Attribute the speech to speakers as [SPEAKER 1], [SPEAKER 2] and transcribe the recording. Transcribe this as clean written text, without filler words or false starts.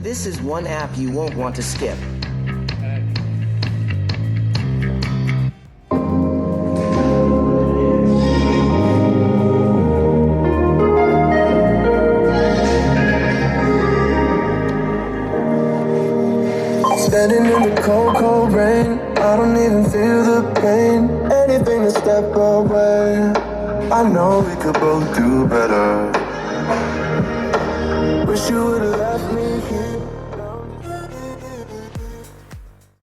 [SPEAKER 1] This is one app you won't want to skip.
[SPEAKER 2] Standing in the cold, cold rain, I don't even feel the pain. Anything to step away, I know we could both do better. Wish you would've